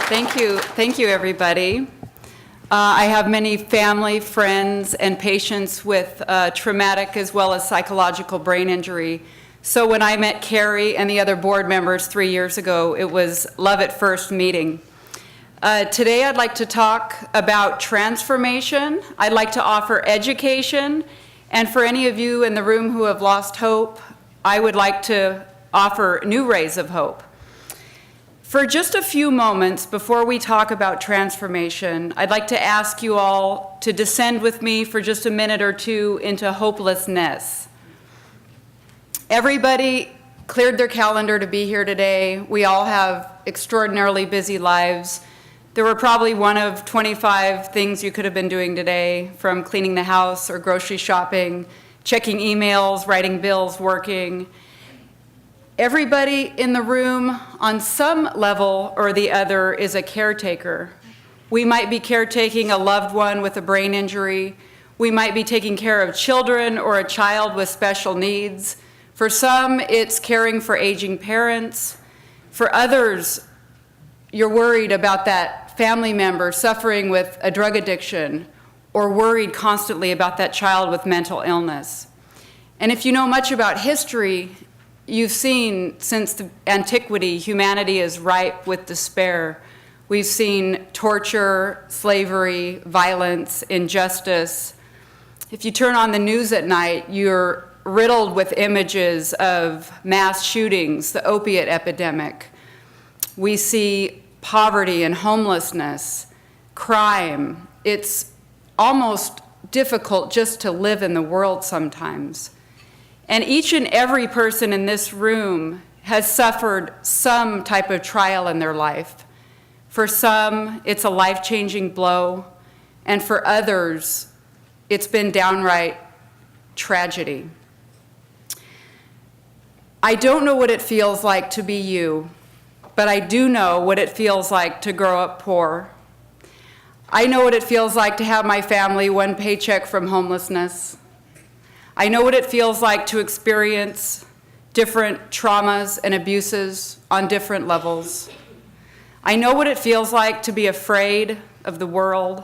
Thank you, everybody. I have many family, friends, and patients with traumatic as well as psychological brain injury. So when I met Carrie and the other board members 3 years ago, it was love at first meeting. Today I'd like to talk about transformation. I'd like to offer education. And for any of you in the room who have lost hope, I would like to offer new rays of hope. For just a few moments before we talk about transformation, I'd like to ask you all to descend with me for just a minute or two into hopelessness. Everybody cleared their calendar to be here today. We all have extraordinarily busy lives. There were probably one of 25 things you could have been doing today, from cleaning the house or grocery shopping, checking emails, writing bills, working. Everybody in the room on some level or the other is a caretaker. We might be caretaking a loved one with a brain injury. We might be taking care of children or a child with special needs. For some, it's caring for aging parents. For others, you're worried about that family member suffering with a drug addiction or worried constantly about that child with mental illness. And if you know much about history, you've seen since the antiquity, humanity is ripe with despair. We've seen torture, slavery, violence, injustice. If you turn on the news at night, you're riddled with images of mass shootings, the opiate epidemic. We see poverty and homelessness, crime. It's almost difficult just to live in the world sometimes. And each and every person in this room has suffered some type of trial in their life. For some, it's a life-changing blow, and for others, it's been downright tragedy. I don't know what it feels like to be you, but I do know what it feels like to grow up poor. I know what it feels like to have my family one paycheck from homelessness. I know what it feels like to experience different traumas and abuses on different levels. I know what it feels like to be afraid of the world,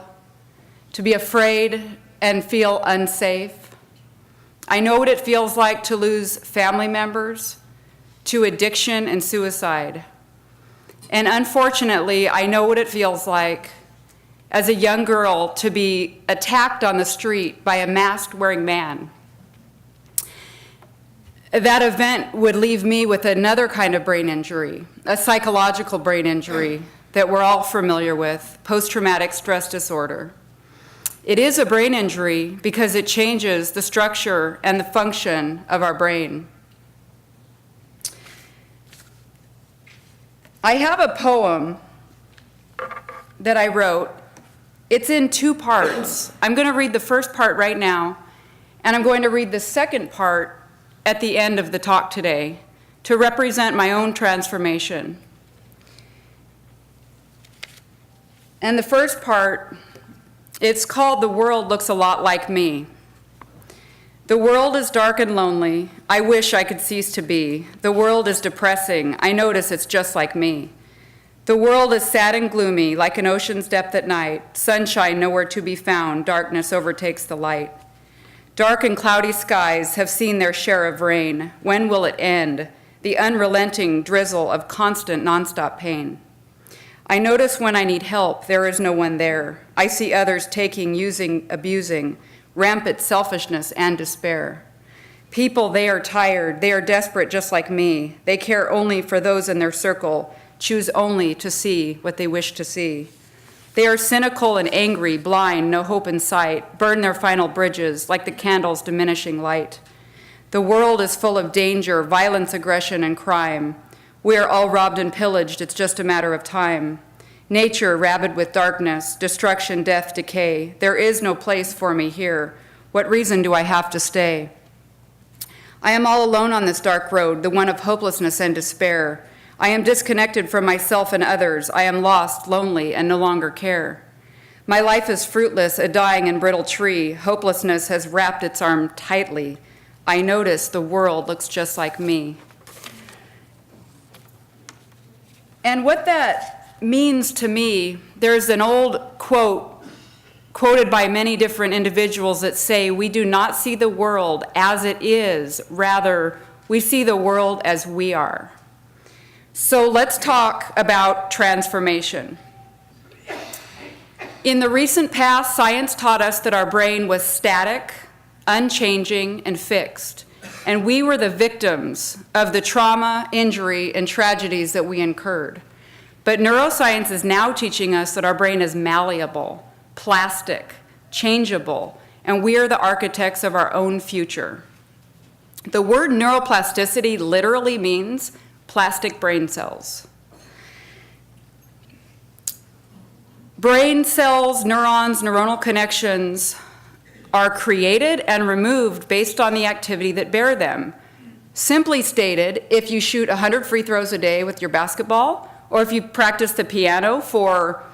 to be afraid and feel unsafe. I know what it feels like to lose family members to addiction and suicide. And unfortunately, I know what it feels like as a young girl to be attacked on the street by a mask-wearing man. That event would leave me with another kind of brain injury, a psychological brain injury that we're all familiar with, post-traumatic stress disorder. It is a brain injury because it changes the structure and the function of our brain. I have a poem that I wrote. It's in 2 parts. I'm going to read the first part right now, and I'm going to read the second part at the end of the talk today to represent my own transformation. And the first part, it's called "The World Looks a Lot Like Me." The world is dark and lonely. I wish I could cease to be. The world is depressing. I notice it's just like me. The world is sad and gloomy, like an ocean's depth at night. Sunshine nowhere to be found. Darkness overtakes the light. Dark and cloudy skies have seen their share of rain. When will it end? The unrelenting drizzle of constant, nonstop pain. I notice when I need help, there is no one there. I see others taking, using, abusing, rampant selfishness and despair. People, they are tired. They are desperate just like me. They care only for those in their circle, choose only to see what they wish to see. They are cynical and angry, blind, no hope in sight, burn their final bridges like the candle's diminishing light. The world is full of danger, violence, aggression, and crime. We are all robbed and pillaged, it's just a matter of time. Nature rabid with darkness, destruction, death, decay. There is no place for me here. What reason do I have to stay? I am all alone on this dark road, the one of hopelessness and despair. I am disconnected from myself and others. I am lost, lonely, and no longer care. My life is fruitless, a dying and brittle tree. Hopelessness has wrapped its arm tightly. I notice the world looks just like me. And what that means to me, there's an old quote quoted by many different individuals that say, we do not see the world as it is, rather, we see the world as we are. So let's talk about transformation. In the recent past, science taught us that our brain was static, unchanging, and fixed, and we were the victims of the trauma, injury, and tragedies that we incurred. But neuroscience is now teaching us that our brain is malleable, plastic, changeable, and we are the architects of our own future. The word neuroplasticity literally means plastic brain cells. Brain cells, neurons, neuronal connections are created and removed based on the activity that bear them. Simply stated, if you shoot 100 free throws a day with your basketball, or if you practice the piano for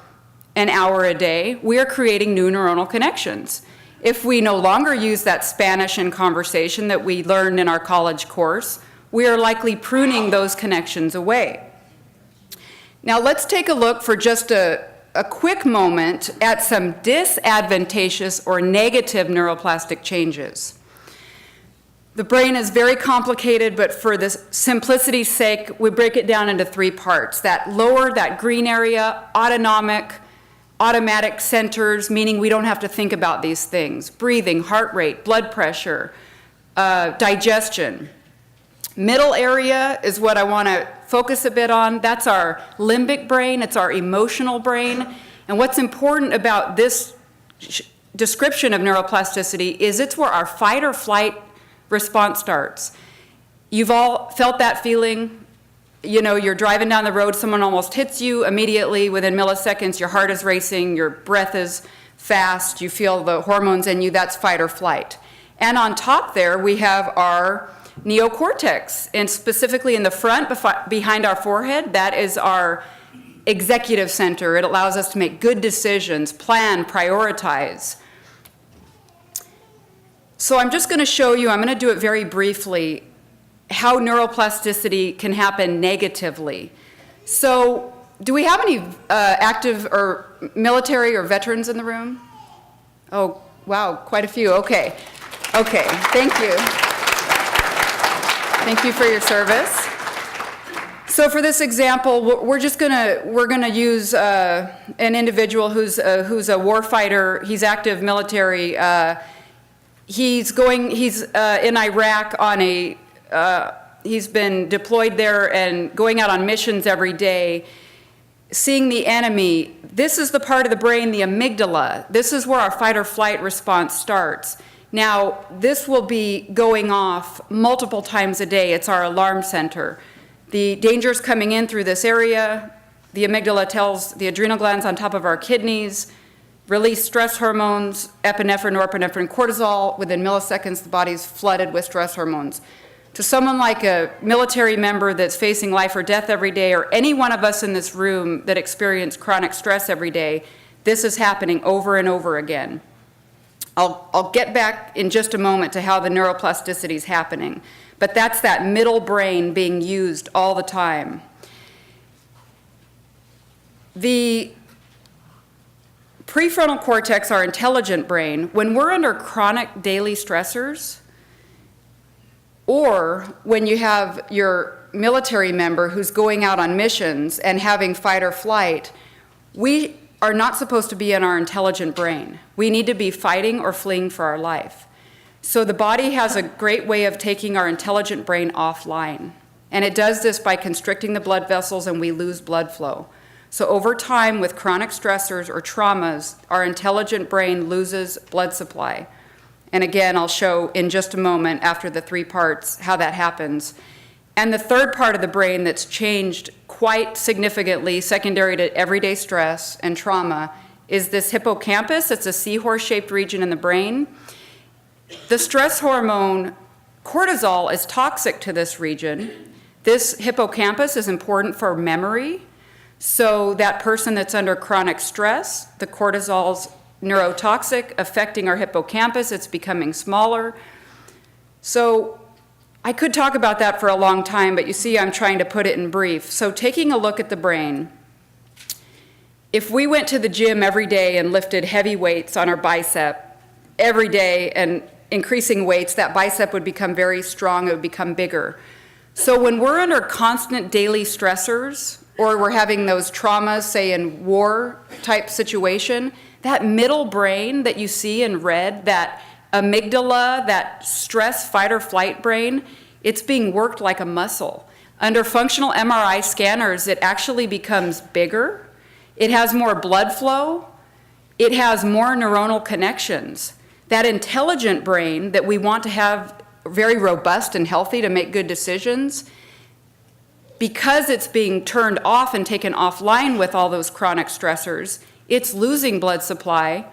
an hour a day, we are creating new neuronal connections. If we no longer use that Spanish in conversation that we learned in our college course, we are likely pruning those connections away. Now let's take a look for just a quick moment at some disadvantageous or negative neuroplastic changes. The brain is very complicated, but for the simplicity's sake, we break it down into 3 parts. That lower, that green area, automatic centers, meaning we don't have to think about these things. Breathing, heart rate, blood pressure, digestion. Middle area is what I want to focus a bit on. That's our limbic brain, it's our emotional brain. And what's important about this description of neuroplasticity is it's where our fight or flight response starts. You've all felt that feeling. You know, you're driving down the road, someone almost hits you immediately, within milliseconds, your heart is racing, your breath is fast, you feel the hormones in you, that's fight or flight. And on top there, we have our neocortex, and specifically in the front, behind our forehead, that is our executive center. It allows us to make good decisions, plan, prioritize. So I'm just going to show you, I'm going to do it very briefly, how neuroplasticity can happen negatively. So do we have any active or military or veterans in the room? Oh, wow, quite a few. Okay, thank you. Thank you for your service. So for this example, we're gonna use an individual who's a war fighter. He's active military. He's in Iraq on he's been deployed there and going out on missions every day, seeing the enemy. This is the part of the brain, the amygdala. This is where our fight or flight response starts. Now, this will be going off multiple times a day. It's our alarm center. The danger's coming in through this area. The amygdala tells the adrenal glands on top of our kidneys, release stress hormones, epinephrine, norepinephrine, cortisol. Within milliseconds, the body's flooded with stress hormones. To someone like a military member that's facing life or death every day, or any one of us in this room that experience chronic stress every day, this is happening over and over again. I'll get back in just a moment to how the neuroplasticity is happening, but that's that middle brain being used all the time. The prefrontal cortex, our intelligent brain, when we're under chronic daily stressors, or when you have your military member who's going out on missions and having fight or flight, we are not supposed to be in our intelligent brain. We need to be fighting or fleeing for our life. So the body has a great way of taking our intelligent brain offline. And it does this by constricting the blood vessels, and we lose blood flow. So over time, with chronic stressors or traumas, our intelligent brain loses blood supply. And again, I'll show in just a moment after the 3 parts how that happens. And the third part of the brain that's changed quite significantly, secondary to everyday stress and trauma, is this hippocampus. It's a seahorse-shaped region in the brain. The stress hormone cortisol is toxic to this region. This hippocampus is important for memory. So that person that's under chronic stress, the cortisol's neurotoxic, affecting our hippocampus. It's becoming smaller. So I could talk about that for a long time, but you see I'm trying to put it in brief. So taking a look at the brain, If we went to the gym every day and lifted heavy weights on our bicep every day and increasing weights, that bicep would become very strong, it would become bigger. So when we're under constant daily stressors, or we're having those traumas, say in war type situation, that middle brain that you see in red, that amygdala, that stress fight or flight brain, it's being worked like a muscle. Under functional MRI scanners, it actually becomes bigger. It has more blood flow. It has more neuronal connections. That intelligent brain that we want to have very robust and healthy to make good decisions, because it's being turned off and taken offline with all those chronic stressors, it's losing blood supply.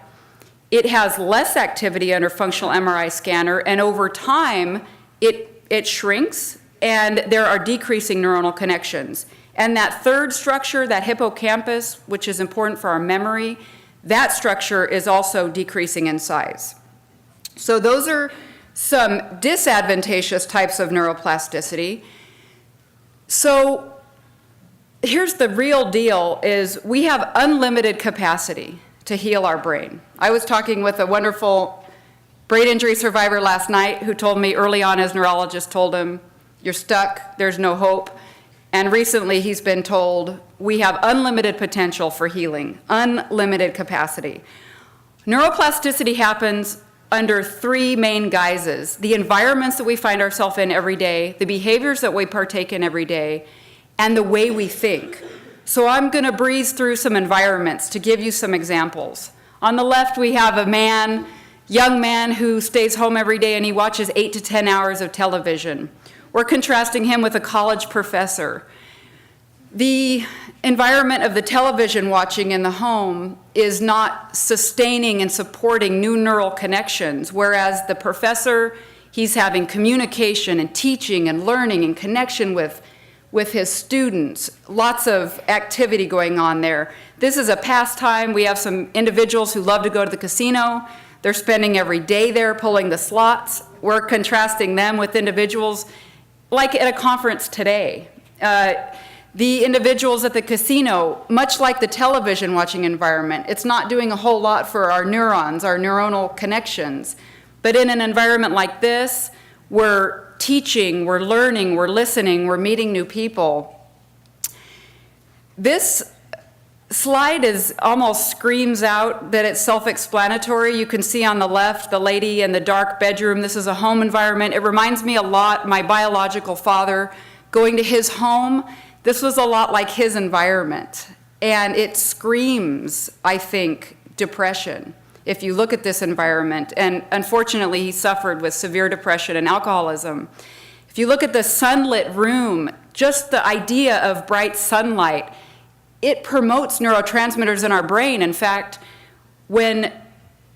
It has less activity under functional MRI scanner, and over time, it shrinks, and there are decreasing neuronal connections. And that third structure, that hippocampus, which is important for our memory, that structure is also decreasing in size. So those are some disadvantageous types of neuroplasticity. So here's the real deal, is we have unlimited capacity to heal our brain. I was talking with a wonderful brain injury survivor last night who told me early on his neurologist told him, "You're stuck, there's no hope." And recently he's been told, we have unlimited potential for healing, unlimited capacity. Neuroplasticity happens under three main guises: the environments that we find ourselves in every day, the behaviors that we partake in every day, and the way we think. So I'm going to breeze through some environments to give you some examples. On the left, we have a man, young man, who stays home every day and he watches 8 to 10 hours of television. We're contrasting him with a college professor. The environment of the television watching in the home is not sustaining and supporting new neural connections, whereas the professor, he's having communication and teaching and learning and connection with his students, lots of activity going on there. This is a pastime. We have some individuals who love to go to the casino. They're spending every day there pulling the slots. We're contrasting them with individuals like at a conference today. The individuals at the casino, much like the television watching environment, it's not doing a whole lot for our neurons, our neuronal connections. But in an environment like this, we're teaching, we're learning, we're listening, we're meeting new people. This slide almost screams out that it's self-explanatory. You can see on the left the lady in the dark bedroom. This is a home environment. It reminds me a lot, my biological father, going to his home. This was a lot like his environment. And it screams, I think, depression if you look at this environment. And unfortunately, he suffered with severe depression and alcoholism. If you look at the sunlit room, just the idea of bright sunlight, it promotes neurotransmitters in our brain. In fact, when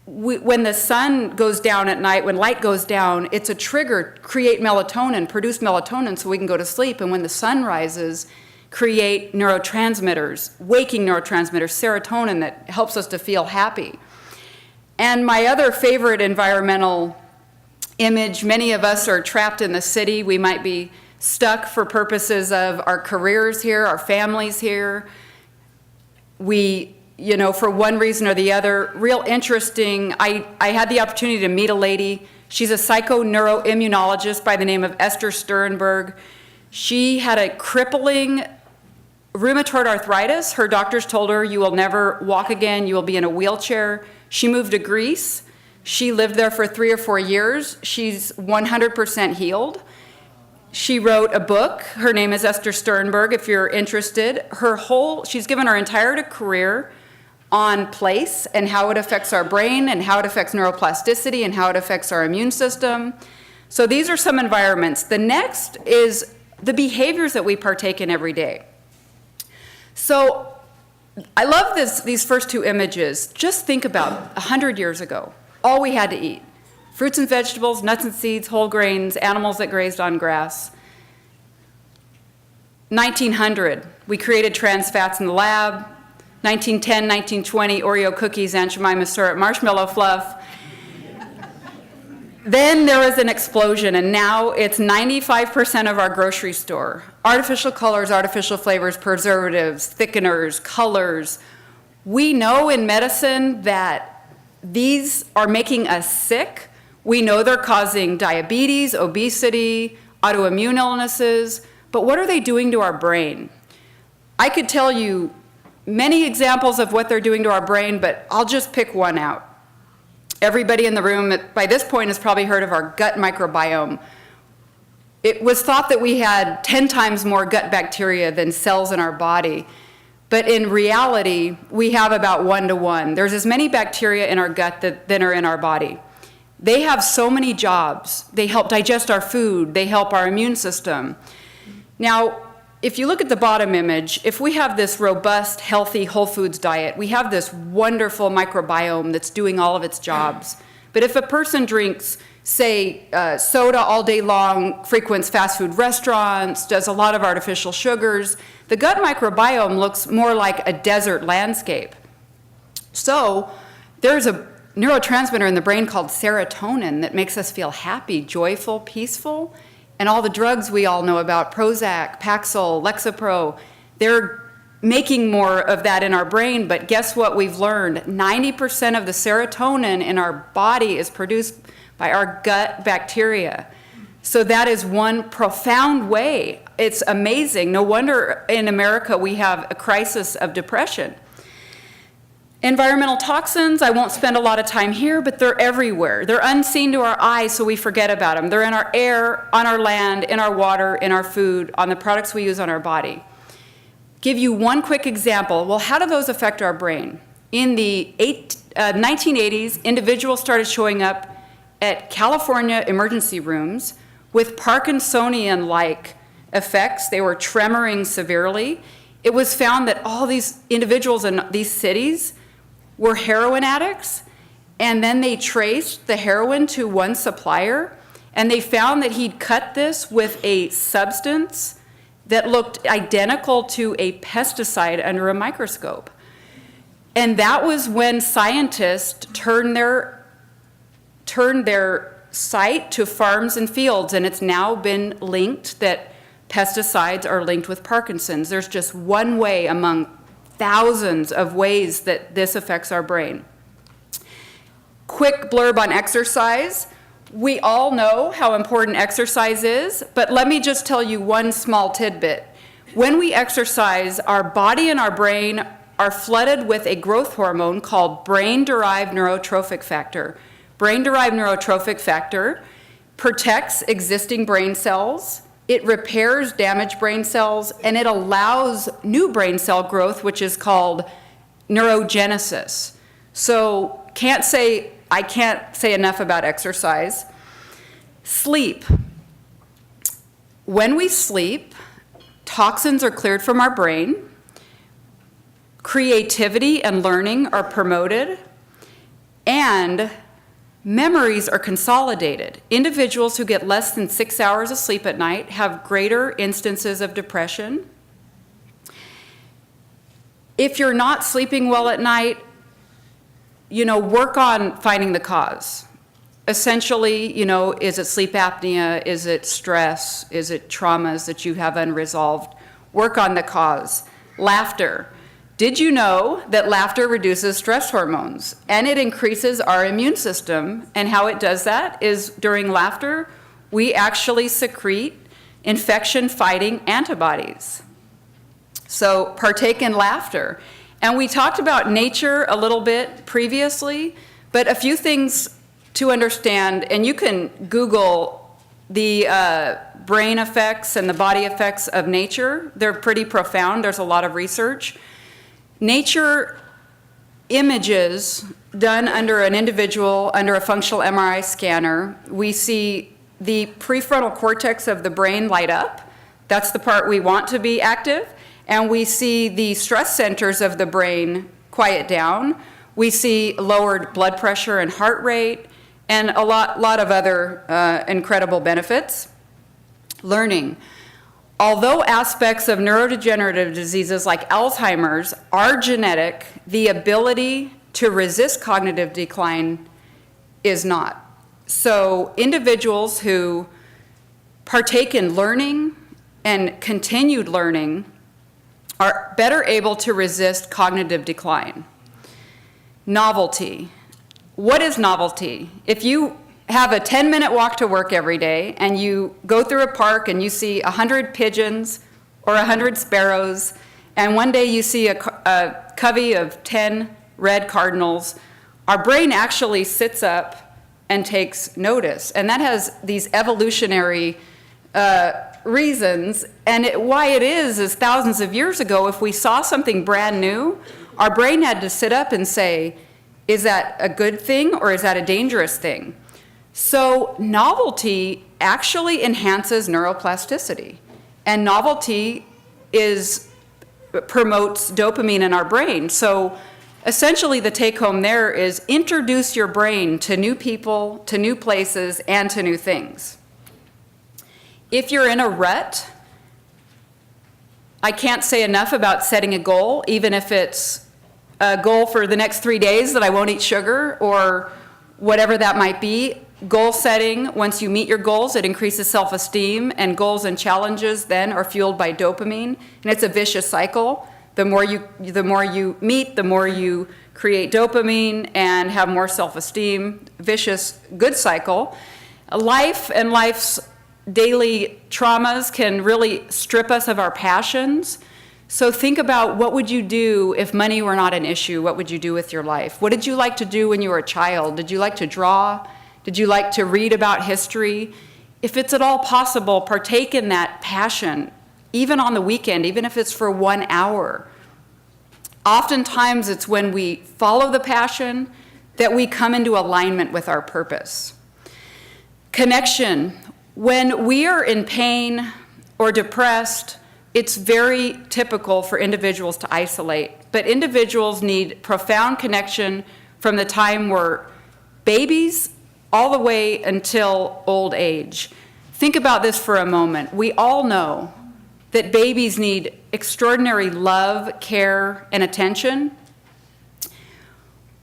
the sun goes down at night, when light goes down, it's a trigger, create melatonin, produce melatonin so we can go to sleep. And when the sun rises, create neurotransmitters, waking neurotransmitters, serotonin that helps us to feel happy. And my other favorite environmental image, many of us are trapped in the city. We might be stuck for purposes of our careers here, our families here. We, for one reason or the other, real interesting. I had the opportunity to meet a lady. She's a psychoneuroimmunologist by the name of Esther Sternberg. She had a crippling rheumatoid arthritis. Her doctors told her, you will never walk again, you will be in a wheelchair. She moved to Greece. She lived there for 3 or 4 years. She's 100% healed. She wrote a book. Her name is Esther Sternberg, if you're interested. She's given her entire career on place and how it affects our brain and how it affects neuroplasticity and how it affects our immune system. So these are some environments. The next is the behaviors that we partake in every day. So I love these first two images. Just think about 100 years ago, all we had to eat: fruits and vegetables, nuts and seeds, whole grains, animals that grazed on grass. 1900, we created trans fats in the lab. 1910, 1920, Oreo cookies, Aunt Jemima syrup, marshmallow fluff. Then there was an explosion, and now it's 95% of our grocery store. Artificial colors, artificial flavors, preservatives, thickeners, colors. We know in medicine that these are making us sick. We know they're causing diabetes, obesity, autoimmune illnesses, but what are they doing to our brain? I could tell you many examples of what they're doing to our brain, but I'll just pick one out. Everybody in the room by this point has probably heard of our gut microbiome. It was thought that we had 10 times more gut bacteria than cells in our body, but in reality, we have about 1 to 1. There's as many bacteria in our gut than are in our body. They have so many jobs. They help digest our food. They help our immune system. Now, if you look at the bottom image, if we have this robust, healthy, whole foods diet, we have this wonderful microbiome that's doing all of its jobs. But if a person drinks, say, soda all day long, frequents fast food restaurants, does a lot of artificial sugars, the gut microbiome looks more like a desert landscape. So there's a neurotransmitter in the brain called serotonin that makes us feel happy, joyful, peaceful. And all the drugs we all know about, Prozac, Paxil, Lexapro, they're making more of that in our brain, but guess what we've learned? 90% of the serotonin in our body is produced by our gut bacteria. So that is one profound way. It's amazing. No wonder in America we have a crisis of depression. Environmental toxins, I won't spend a lot of time here, but they're everywhere. They're unseen to our eyes, so we forget about them. They're in our air, on our land, in our water, in our food, on the products we use on our body. Give you one quick example. Well, how do those affect our brain? In the 1980s, individuals started showing up at California emergency rooms with Parkinsonian-like effects. They were tremoring severely. It was found that all these individuals in these cities were heroin addicts, and then they traced the heroin to one supplier, and they found that he'd cut this with a substance that looked identical to a pesticide under a microscope. And that was when scientists turned their sight to farms and fields, and it's now been linked that pesticides are linked with Parkinson's. There's just one way among thousands of ways that this affects our brain. Quick blurb on exercise. We all know how important exercise is, but let me just tell you one small tidbit. When we exercise, our body and our brain are flooded with a growth hormone called brain-derived neurotrophic factor. Brain-derived neurotrophic factor protects existing brain cells, it repairs damaged brain cells, and it allows new brain cell growth, which is called neurogenesis. So I can't say enough about exercise. Sleep. When we sleep, toxins are cleared from our brain, creativity and learning are promoted, and memories are consolidated. Individuals who get less than 6 hours of sleep at night have greater instances of depression. If you're not sleeping well at night, work on finding the cause. Essentially, is it sleep apnea? Is it stress? Is it traumas that you have unresolved? Work on the cause. Laughter. Did you know that laughter reduces stress hormones and it increases our immune system? And how it does that is during laughter, we actually secrete infection-fighting antibodies. So partake in laughter. And we talked about nature a little bit previously, but a few things to understand, and you can Google the brain effects and the body effects of nature. They're pretty profound. There's a lot of research. Nature images done under an individual, under a functional MRI scanner, we see the prefrontal cortex of the brain light up. That's the part we want to be active. And we see the stress centers of the brain quiet down. We see lowered blood pressure and heart rate, and a lot of other incredible benefits. Learning. Although aspects of neurodegenerative diseases like Alzheimer's are genetic, the ability to resist cognitive decline is not. So individuals who partake in learning and continued learning are better able to resist cognitive decline. Novelty. What is novelty? If you have a 10-minute walk to work every day and you go through a park and you see 100 pigeons or 100 sparrows, and one day you see a covey of 10 red cardinals, our brain actually sits up and takes notice. And that has these evolutionary reasons. And why it is thousands of years ago, if we saw something brand new, our brain had to sit up and say, is that a good thing or is that a dangerous thing? So novelty actually enhances neuroplasticity. And novelty promotes dopamine in our brain. So essentially the take home there is introduce your brain to new people, to new places, and to new things. If you're in a rut, I can't say enough about setting a goal, even if it's a goal for the next 3 days that I won't eat sugar or whatever that might be. Goal setting, once you meet your goals, it increases self-esteem, and goals and challenges then are fueled by dopamine, and it's a vicious cycle. The more you meet, the more you create dopamine and have more self-esteem. Vicious, good cycle. Life and life's daily traumas can really strip us of our passions. So think about, what would you do if money were not an issue? What would you do with your life? What did you like to do when you were a child? Did you like to draw? Did you like to read about history? If it's at all possible, partake in that passion, even on the weekend, even if it's for 1 hour. Oftentimes it's when we follow the passion that we come into alignment with our purpose. Connection. When we are in pain or depressed, it's very typical for individuals to isolate, but individuals need profound connection from the time we're babies all the way until old age. Think about this for a moment. We all know that babies need extraordinary love, care, and attention.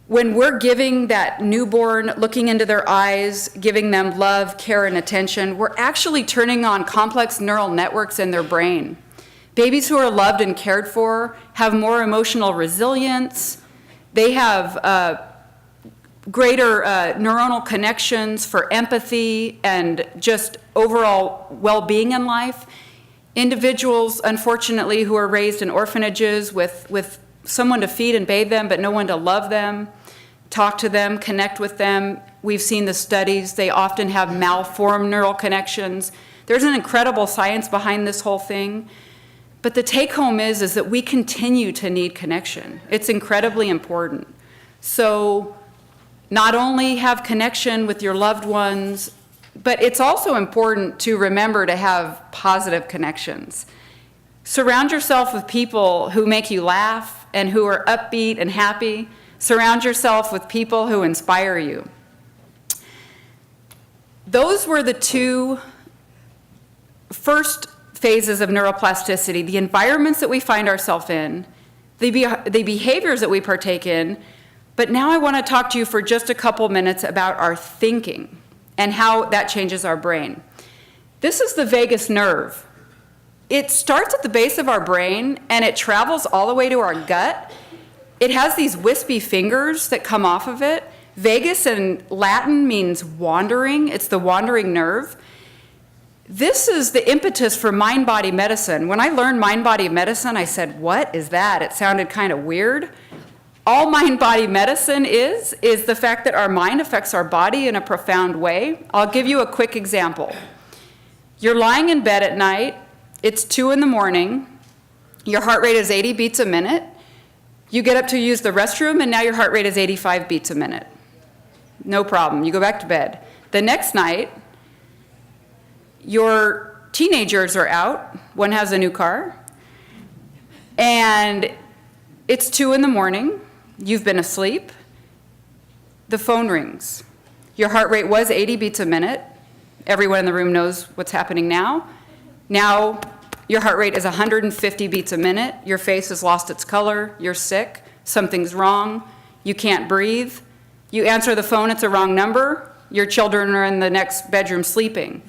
When we're giving that newborn, looking into their eyes, giving them love, care, and attention, we're actually turning on complex neural networks in their brain. Babies who are loved and cared for have more emotional resilience. They have greater neuronal connections for empathy and just overall well-being in life. Individuals, unfortunately, who are raised in orphanages with someone to feed and bathe them, but no one to love them, talk to them, connect with them. We've seen the studies. They often have malformed neural connections. There's an incredible science behind this whole thing. But the take home is that we continue to need connection. It's incredibly important. So not only have connection with your loved ones, but it's also important to remember to have positive connections. Surround yourself with people who make you laugh and who are upbeat and happy. Surround yourself with people who inspire you. Those were the two first phases of neuroplasticity: the environments that we find ourselves in, the behaviors that we partake in. But now I want to talk to you for just a couple minutes about our thinking and how that changes our brain. This is the vagus nerve. It starts at the base of our brain and it travels all the way to our gut. It has these wispy fingers that come off of it. Vagus in Latin means wandering. It's the wandering nerve. This is the impetus for mind-body medicine. When I learned mind-body medicine, I said, what is that? It sounded kind of weird. All mind-body medicine is the fact that our mind affects our body in a profound way. I'll give you a quick example. You're lying in bed at night. It's 2 in the morning. Your heart rate is 80 beats a minute. You get up to use the restroom, and now your heart rate is 85 beats a minute. No problem. You go back to bed. The next night, your teenagers are out. One has a new car. And it's 2 in the morning. You've been asleep. The phone rings. Your heart rate was 80 beats a minute. Everyone in the room knows what's happening now. Now your heart rate is 150 beats a minute. Your face has lost its color. You're sick. Something's wrong. You can't breathe. You answer the phone, it's a wrong number. Your children are in the next bedroom sleeping.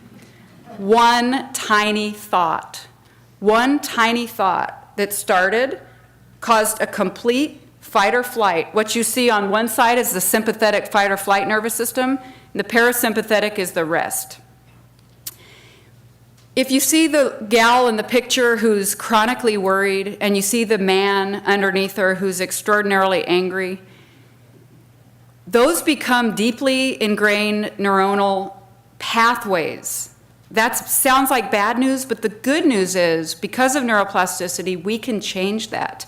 One tiny thought that started caused a complete fight or flight. What you see on one side is the sympathetic fight or flight nervous system, and the parasympathetic is the rest. If you see the gal in the picture who's chronically worried, and you see the man underneath her who's extraordinarily angry, those become deeply ingrained neuronal pathways. That sounds like bad news, but the good news is, because of neuroplasticity, we can change that.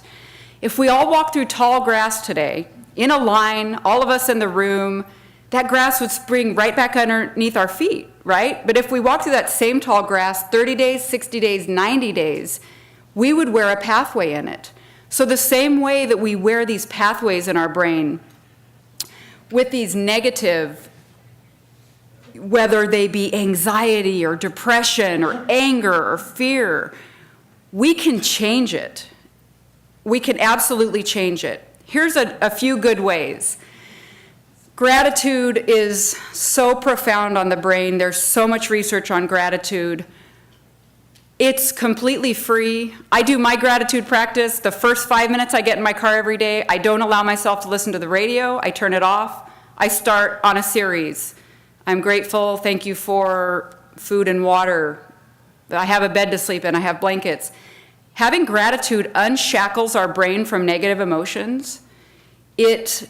If we all walk through tall grass today, in a line, all of us in the room, that grass would spring right back underneath our feet, right? But if we walk through that same tall grass 30 days, 60 days, 90 days, we would wear a pathway in it. So the same way that we wear these pathways in our brain with these negative, whether they be anxiety or depression or anger or fear, we can change it. We can absolutely change it. Here's a few good ways. Gratitude is so profound on the brain. There's so much research on gratitude. It's completely free. I do my gratitude practice. The first 5 minutes I get in my car every day, I don't allow myself to listen to the radio. I turn it off. I start on a series. I'm grateful. Thank you for food and water. I have a bed to sleep in. I have blankets. Having gratitude unshackles our brain from negative emotions. It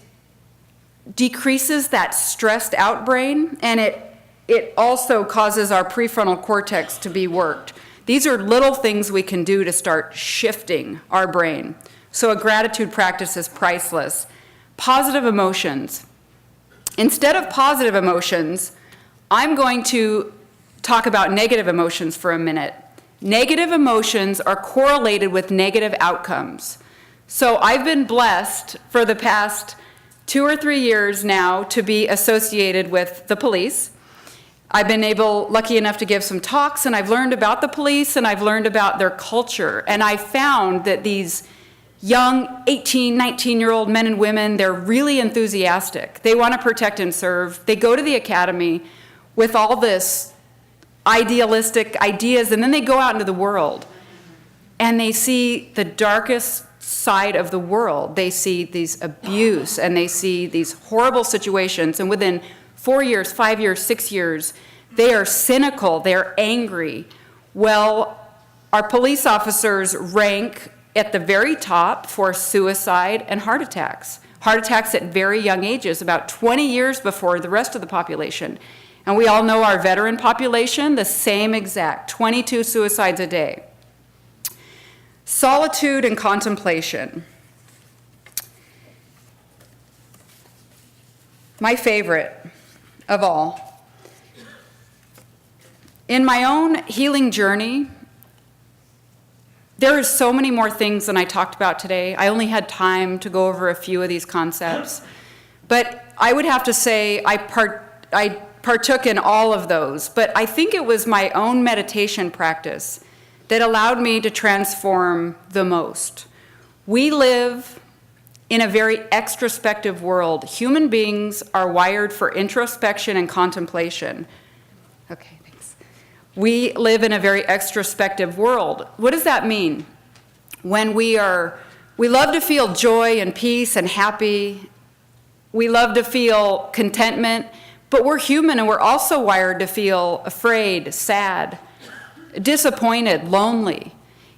decreases that stressed out brain, and it also causes our prefrontal cortex to be worked. These are little things we can do to start shifting our brain. So a gratitude practice is priceless. Positive emotions. Instead of positive emotions, I'm going to talk about negative emotions for a minute. Negative emotions are correlated with negative outcomes. So I've been blessed for the past 2 or 3 years now to be associated with the police. I've been lucky enough to give some talks, and I've learned about the police, and I've learned about their culture. And I found that these young 18, 19-year-old men and women, they're really enthusiastic. They want to protect and serve. They go to the academy with all this idealistic ideas, and then they go out into the world, and they see the darkest side of the world. They see these abuse, and they see these horrible situations, and within 4 years, 5 years, 6 years, they are cynical, they're angry. Well, our police officers rank at the very top for suicide and heart attacks. Heart attacks at very young ages, about 20 years before the rest of the population. And we all know our veteran population, the same exact, 22 suicides a day. Solitude and contemplation. My favorite of all. In my own healing journey, there are so many more things than I talked about today. I only had time to go over a few of these concepts. But I would have to say I partook in all of those. But I think it was my own meditation practice that allowed me to transform the most. We live in a very extrospective world. Human beings are wired for introspection and contemplation. Okay, thanks. We live in a very extrospective world. What does that mean? When we love to feel joy and peace and happy. We love to feel contentment, but we're human, and we're also wired to feel afraid, sad, disappointed, lonely.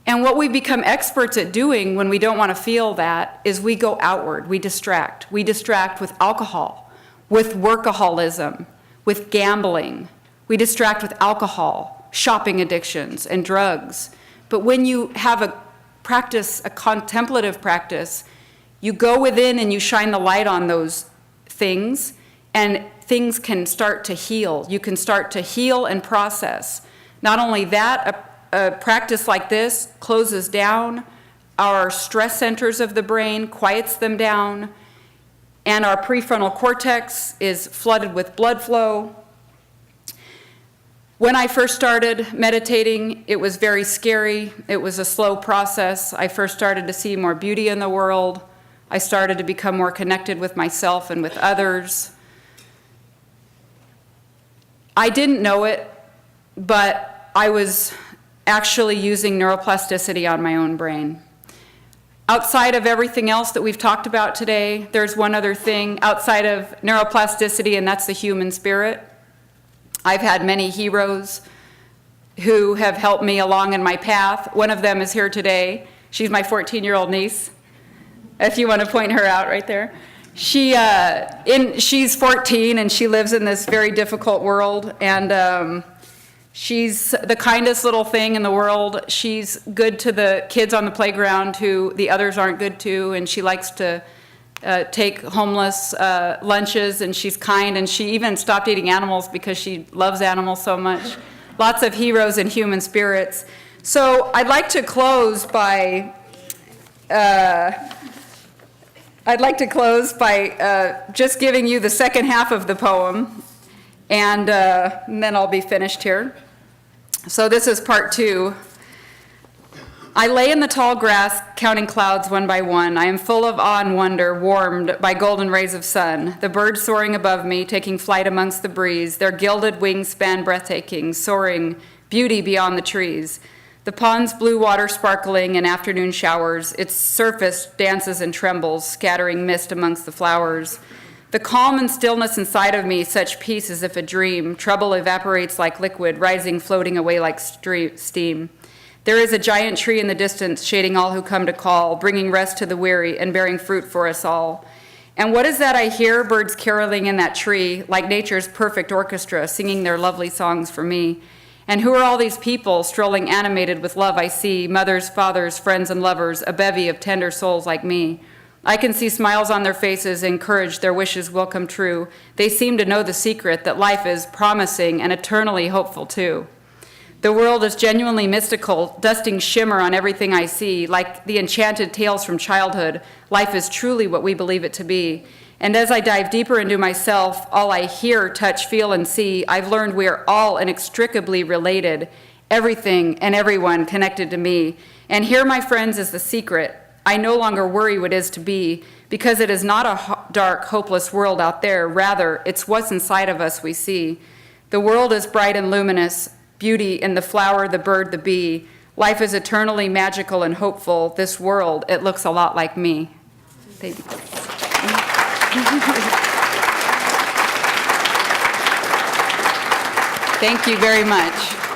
And what we become experts at doing when we don't want to feel that is we go outward, we distract. We distract with alcohol, with workaholism, with gambling. We distract with alcohol, shopping addictions, and drugs. But when you have a contemplative practice, you go within and you shine the light on those things, and things can start to heal. You can start to heal and process. Not only that, a practice like this closes down our stress centers of the brain, quiets them down, and our prefrontal cortex is flooded with blood flow. When I first started meditating, it was very scary. It was a slow process. I first started to see more beauty in the world. I started to become more connected with myself and with others. I didn't know it, but I was actually using neuroplasticity on my own brain. outside of everything else that we've talked about today, there's one other thing outside of neuroplasticity, and that's the human spirit. I've had many heroes who have helped me along in my path. One of them is here today. She's my 14-year-old niece, if you want to point her out right there. She's 14, and she lives in this very difficult world, and she's the kindest little thing in the world. She's good to the kids on the playground who the others aren't good to, and she likes to take homeless lunches, and she's kind, and she even stopped eating animals because she loves animals so much. Lots of heroes and human spirits. So I'd like to close by just giving you the second half of the poem, and then I'll be finished here. So this is part 2. I lay in the tall grass, counting clouds one by one. I am full of awe and wonder, warmed by golden rays of sun. The birds soaring above me, taking flight amongst the breeze, their gilded wings span breathtaking, soaring, beauty beyond the trees. The pond's blue water sparkling in afternoon showers, its surface dances and trembles, scattering mist amongst the flowers. The calm and stillness inside of me, such peace as if a dream. Trouble evaporates like liquid, rising, floating away like steam. There is a giant tree in the distance, shading all who come to call, bringing rest to the weary and bearing fruit for us all. And what is that I hear? Birds caroling in that tree, like nature's perfect orchestra, singing their lovely songs for me. And who are all these people, strolling animated with love I see, mothers, fathers, friends, and lovers, a bevy of tender souls like me. I can see smiles on their faces and courage their wishes will come true. They seem to know the secret that life is promising and eternally hopeful too. The world is genuinely mystical, dusting shimmer on everything I see. Like the enchanted tales from childhood, life is truly what we believe it to be. And as I dive deeper into myself, all I hear, touch, feel, and see, I've learned we are all inextricably related, everything and everyone connected to me. And here, my friends, is the secret. I no longer worry what is to be, because it is not a dark, hopeless world out there. Rather, it's what's inside of us we see. The world is bright and luminous, beauty in the flower, the bird, the bee. Life is eternally magical and hopeful. This world, it looks a lot like me. Thank you. Thank you very much.